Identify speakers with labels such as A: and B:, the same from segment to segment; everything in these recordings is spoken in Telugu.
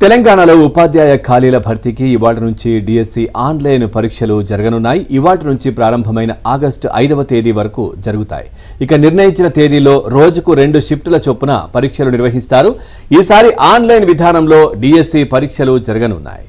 A: తెలంగాణలో ఉపాధ్యాయ ఖాళీల భర్తీకి ఇవాళ నుంచి డిఎస్సి ఆన్లైన్ పరీక్షలు జరగనున్నాయి. ఇవాళ నుంచి ప్రారంభమైన ఆగస్టు 5వ తేదీ వరకు జరుగుతాయి. ఇక నిర్ణయించిన తేదీలో రోజుకు 2 షిఫ్టుల చొప్పున పరీక్షలు నిర్వహిస్తారు. ఈసారి ఆన్లైన్ విధానంలో డిఎస్సి పరీక్షలు జరగనున్నాయి.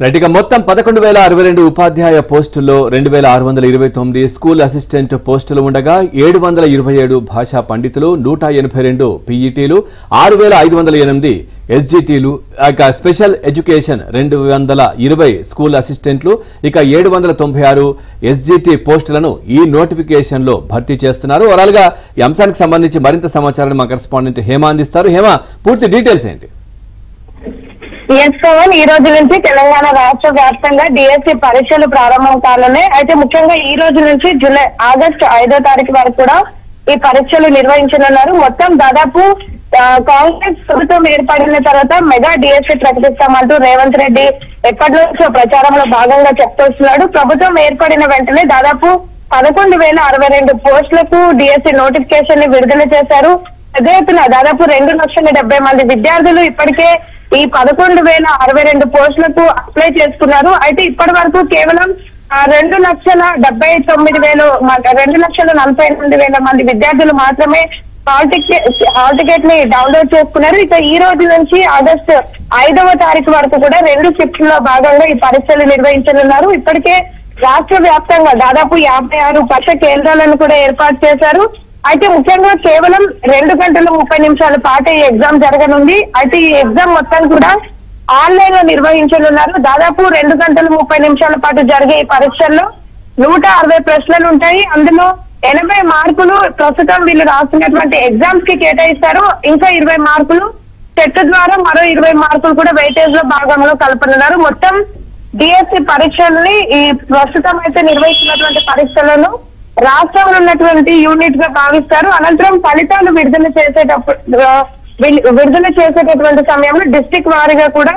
A: రైట్, ఇక మొత్తం 11,062 ఉపాధ్యాయ పోస్టుల్లో 2,629 స్కూల్ అసిస్టెంట్ పోస్టులు ఉండగా 727 భాషా పండితులు, 182 పీఈటీలు, 6,508 ఎస్జిటీలు, ఇక స్పెషల్ ఎడ్యుకేషన్ 220 స్కూల్ అసిస్టెంట్లు, ఇక 796 ఎస్జిటి పోస్టులను ఈ నోటిఫికేషన్లో భర్తీ చేస్తున్నారు. ఓవరాల్గా ఈ అంశానికి సంబంధించి మరింత సమాచారాన్ని మా కరెస్పాండెంట్ హేమ అందిస్తారు. హేమ, పూర్తి డీటెయిల్స్ ఏంటి?
B: ఈ రోజు నుంచి తెలంగాణ రాష్ట్ర వ్యాప్తంగా డిఎస్సి పరీక్షలు ప్రారంభం కానున్నాయి. అయితే ముఖ్యంగా ఈ రోజు నుంచి ఆగస్టు 5వ తారీఖు వరకు కూడా ఈ పరీక్షలు నిర్వహించనున్నారు. మొత్తం దాదాపు కాంగ్రెస్ ప్రభుత్వం ఏర్పడిన తర్వాత మెగా డిఎస్సి ప్రకటిస్తామంటూ రేవంత్ రెడ్డి ఎప్పటి నుంచో ప్రచారంలో భాగంగా చెప్తొస్తున్నాడు. ప్రభుత్వం ఏర్పడిన వెంటనే దాదాపు 11,062 పోస్టులకు డిఎస్సి నోటిఫికేషన్ ని విడుదల చేశారు. పెద్ద ఎత్తున దాదాపు 2,70,000 మంది విద్యార్థులు ఇప్పటికే ఈ 11,062 పోస్టులకు అప్లై చేసుకున్నారు. అయితే ఇప్పటి వరకు కేవలం 2,49,000 మంది విద్యార్థులు మాత్రమే హాల్ టికెట్ ని డౌన్లోడ్ చేసుకున్నారు. ఇక ఈ రోజు నుంచి ఆగస్టు 5వ తారీఖు వరకు కూడా 2 షిఫ్ట్ లో భాగంగా ఈ పరీక్షలు నిర్వహించనున్నారు. ఇప్పటికే రాష్ట్ర వ్యాప్తంగా దాదాపు 56 పరీక్ష కేంద్రాలను కూడా ఏర్పాటు చేశారు. అయితే ముఖ్యంగా కేవలం 2 గంటల 30 నిమిషాల పాటు ఈ ఎగ్జామ్ జరగనుంది. అయితే ఈ ఎగ్జామ్ మొత్తం కూడా ఆన్లైన్ లో నిర్వహించనున్నారు. దాదాపు 2 గంటల 30 నిమిషాల పాటు జరిగే ఈ పరీక్షల్లో 160 ప్రశ్నలు ఉంటాయి. అందులో 80 మార్కులు ప్రస్తుతం వీళ్ళు రాస్తున్నటువంటి ఎగ్జామ్స్ కి కేటాయిస్తారు. ఇంకా 20 మార్కులు సెట్ ద్వారా మరో 20 మార్కులు కూడా వెయిటేజ్ లో భాగంలో కలపనున్నారు. మొత్తం డిఎస్సి పరీక్షల్ని ఈ ప్రస్తుతం అయితే నిర్వహిస్తున్నటువంటి పరీక్షలను రాష్ట్రంలో ఉన్నటువంటి యూనిట్ గా భావిస్తారు. అనంతరం ఫలితాలు విడుదల చేసేటటువంటి సమయంలో డిస్ట్రిక్ట్ వారీగా కూడా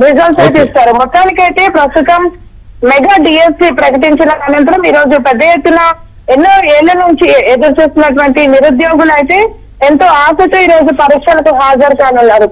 B: రిజల్ట్స్ అయితే ఇస్తారు. మొత్తానికైతే ప్రస్తుతం మెగా డిఎస్సి ప్రకటించిన అనంతరం ఈ రోజు పెద్ద ఎత్తున ఎన్నో ఏళ్ల నుంచి ఎదురు చూస్తున్నటువంటి నిరుద్యోగులు అయితే ఎంతో ఆశతో ఈ రోజు పరీక్షలకు హాజరు కానున్నారు.